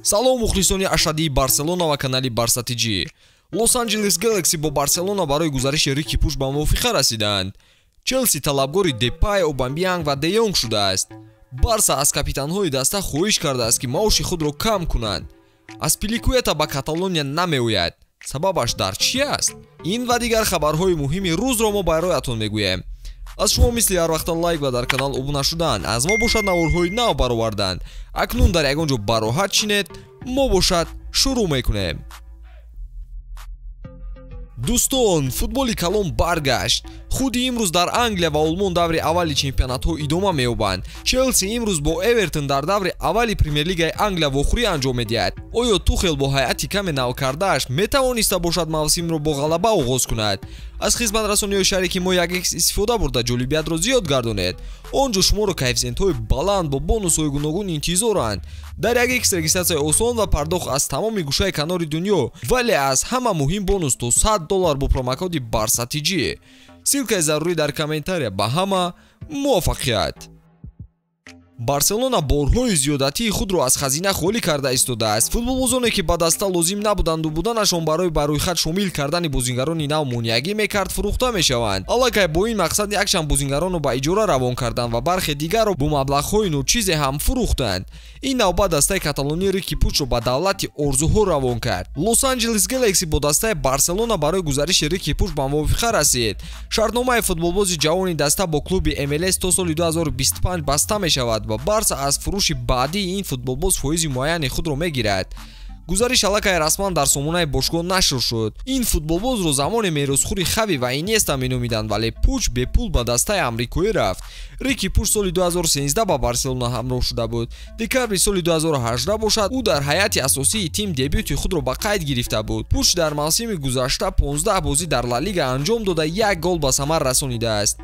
салом мухлисони ашадии Барселона ва канали Барса ТG. Лос Анджелес Galaxy бо Барселона барои гузариши Рики Пуш ба мувофиқа расиданд. Челси талабгори Депай, Обамянг ва Де Йонг шудааст. Барса аз капитанҳои даста хоҳиш кардааст ки маоши худро кам кунанд. Аспиликуэта ба Каталония намеояд. Сабабаш дар чӣ аст? Ин ва дигар хабарҳои муҳими рӯзро мо байроятон мегӯем. аз шумо мисли ҳар вақта лайк ва дар канал обуна шудан, аз мо бошад наворҳои нав баровардан. Акнун дар ягон ҷо бароҳат шинед, мо бошад шурӯъ мекунем. дӯстон, футболи калон баргашт. худи имрӯз дар Англия ва Олмон даври аввали чемпионатҳо идома меёбанд. Челси имрӯз бо Эвертон дар даври аввали Премер-лигаи Англия вохӯрӣ анҷом медиҳад. оё Тухел бо ҳайати каме нав кардааш метавониста бошад мавсимро бо ғалаба оғоз кунад? аз хизматрасониҳои шарики мо 1x истифода бурда ҷолибиятро зиёд гардонед. он ҷо шуморо коэффициентҳои баланд бо бонусҳои гуногун интизоранд. дар 1x регистратсияи осон ва пардохт аз тамоми гӯшаи канори дунё, вале аз ҳама муҳим бонус то $100 бо промокоди Барса TG. Силкаи зарурӣ дар комментария. Ба ҳама муваффақият. Барселона борҳои зиёдатии худро аз хазина холӣ карда истодааст. Футболбозоне ки ба даста лозим набуданду буданашон барои ба рӯйхат шомил кардани бозингарони нав монягӣ мекард, фурӯхта мешаванд. Аллакай бо ин мақсад якчанд бозингаронро ба иҷора равон карданд ва бархе дигарро бо маблағҳои ночизе ҳам фурӯхтанд. ин навбат дастаи каталонии Рики Пучро ба давлати орзуҳо равон кард. Лос Анджелес Galaxy бо дастаи Барселона барои гузариши Рики Пуч ба мувофиқа расид. шартномаи футболбози ҷавони даста бо клуби MLS то соли 2025 баста мешавад ва Барса аз фурӯши баъдии ин футболбоз фоизи муайяни худро мегирад. гузариш аллакай расман дар сомонаи бошгоҳ нашр шуд. ин футболбозро замоне меросхӯри Хави ва Иньеста меномиданд, вале Пуч бепул ба дастаи амрикоӣ рафт. Рики Пуч соли 2013 ба Барселона ҳамроҳ шуда буд. декабри соли 2018 бошад ӯ дар ҳайати асосии тим дебюти худро ба қайд гирифта буд. Пуч дар мавсими гузашта 15 бозӣ дар Ла Лига анҷом дода 1 гол ба самар расонидааст.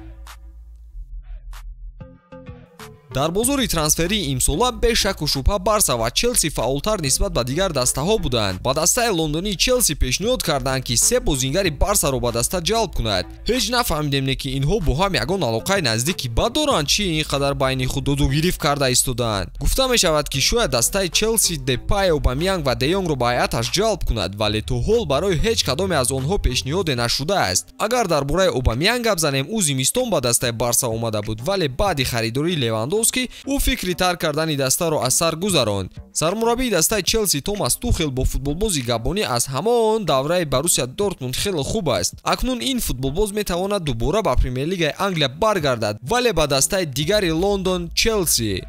дар бозори трансферии имсола бешаку шубҳа Барса ва Челси фаъолтар нисбат ба дигар дастаҳо буданд. ба дастаи лондонии Челси пешниҳод карданд ки 3 бозингари Барсаро ба даста ҷалб кунад. ҳеҷ нафаҳмидем не ки инҳо бо ҳам ягон алоқаи наздики ба доранд, чӣ ин қадар байни худ додугирифт карда истодаанд. гуфта мешавад ки шояд дастаи Челси Депай, Обамянг ва Де Йонгро ба ҳайаташ ҷалб кунад, вале то ҳол барои ҳеҷ кадоме аз онҳо пешниҳоде нашудааст. агар дар бораи Обамянг гап занем, ӯ зимистон ба дастаи Барса омада буд, вале баъди харидории Левандовски ӯ фикри тарк кардани дастаро аз сар гузаронд. сармураббии дастаи Челси Томас Тухел бо футболбози габонӣ аз ҳамон давраи Боруссия Дортмунд хеле хуб аст. акнун ин футболбоз метавонад дубора ба Премер-лигаи Англия баргардад, вале ба дастаи дигари Лондон Челси.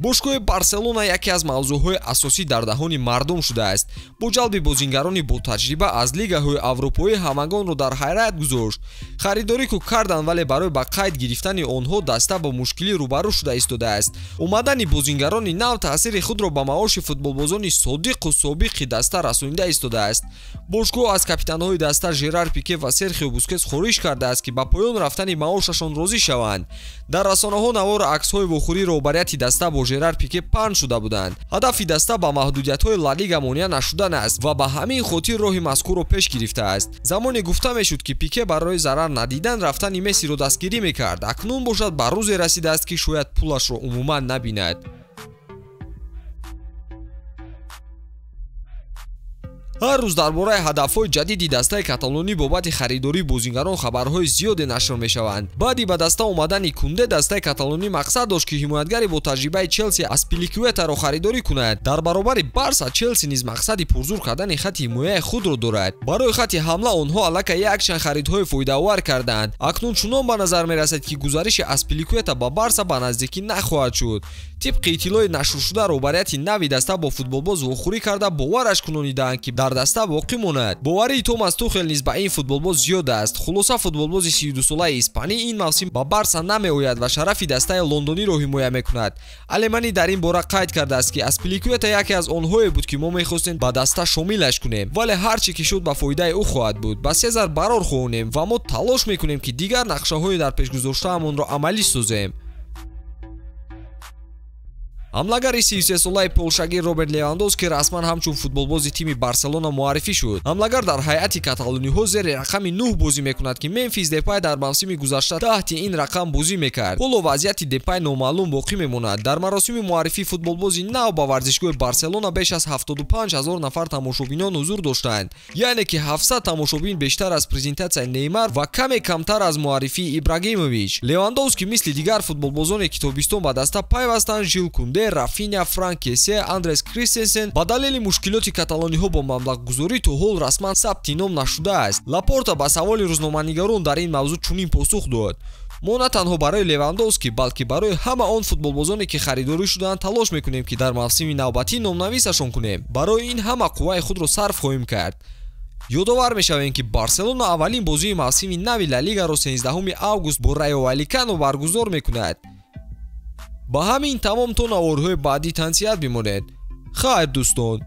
бошгоҳи Барселона яке аз мавзӯъҳои асосӣ дар даҳони мардум шудааст. бо ҷалби бозингарони ботаҷриба аз лигаҳои аврупоӣ ҳамагонро дар ҳайрат гузошт. харидорӣ ку карданд, вале барои ба қайд гирифтани онҳо даста бо мушкилӣ рӯбарӯ шуда истодааст. омадани бозингарони нав таъсири худро ба маоши футболбозони содиқу собиқи даста расонида истодааст. бошгоҳ аз капитанҳои даста Жерар Пике ва Серхио Бускетс хоҳиш кардааст ки ба поён рафтани маошашон розӣ шаванд. дар расонаҳо навор аксҳои вохӯрии роҳбарияти даста бо Жерар Пике паҳн шуда буданд. ҳадафи даста ба маҳдудиятҳои Ла Лига монеа нашудан аст ва ба ҳамин хотир роҳи мазкурро пеш гирифтааст. замоне гуфта мешуд ки Пике барои зарар надидан рафтани Мессиро дастгирӣ мекард. акнун бошад ба рӯзе расидааст ки шояд пулашро умуман набинад. ҳар рӯз дар бораи ҳадафҳои ҷадиди дастаи каталонӣ бобати харидории бозингарон хабарҳои зиёде нашр мешаванд. баъди ба даста омадани Кунде дастаи каталонӣ мақсад дошт ки ҳимоятгари бо таҷрибаи Челси Аспиликуэтаро харидорӣ кунад. дар баробари Барса Челси низ мақсади пурзур кардани хати ҳимояи худро дорад. барои хати ҳамла онҳо аллакай якчанд харидҳои фоидаовар карданд. акнун чунон ба назар мерасад ки гузариши Аспиликуэта ба Барса ба наздикӣ нахоҳад шуд. тибқи иттилои нашршуда роҳбарияти нави даста бо футболбоз вохӯрӣ карда бовараш кунонидаанд ки дар даста боқӣ монад. боварии Томас Тухел низ ба ин футболбоз зиёд аст. хулоса футболбози 32-солаи испанӣ ин мавсим ба Барса намеояд ва шарафи дастаи лондониро ҳимоя мекунад. алеманӣ дар ин бора қайд кардааст ки Аспиликуэта яке аз онҳое буд ки мо мехостем ба даста шомилаш кунем, вале ҳар чӣ ки шуд ба фоидаи ӯ хоҳад буд. ба Сезар барор хоҳонем ва мо талош мекунем ки дигар нақшаҳои дар пешгузоштаамонро амалӣ созем. ҳамлагари 33 солаи полшагӣ Роберт Левандовски расман ҳамчун футболбози тими Барселона муаррифӣ шуд. ҳамлагар дар ҳайати каталониҳо зери рақами 9 бозӣ мекунад ки Мемфис Депай дар мавсими гузашта таҳти ин рақам бозӣ мекард. ҳоло вазъияти Депай номаълум боқӣ мемонад. дар маросими муаррифии футболбози нав ба варзишгоҳи Барселона беш аз 75 000 нафар тамошобинон ҳузур доштанд, яъне ки 700 тамошобин бештар аз презентатсияи Неймар ва каме камтар аз муаррифии Ибрагимович. Левандовски мисли дигар футболбозоне ки тобистон ба даста пайвастанд Жил Кунде, Рафиня, Франк Кесе, Андрес Кристенсен ба далели мушкилоти каталониҳо бо маблағгузорӣ то ҳол расман сабти ном нашудааст. Лапорта ба саволи рӯзноманигарон дар ин мавзӯъ чунин посух дод: мо на танҳо барои Левандовски, балки барои ҳама он футболбозоне ки харидорӣ шуданд талош мекунем ки дар мавсими навбатӣ номнависашон кунем. Барои ин ҳама қувваи худро сарф хоҳем кард. ёдовар мешавем ки Барселона аввалин бозии мавсими нави Ла Лигаро 13 август бо Райо Валикано баргузор мекунад. ба ҳамин тамом то наворҳои баъдӣ тансият бимонед. хайр дӯстон.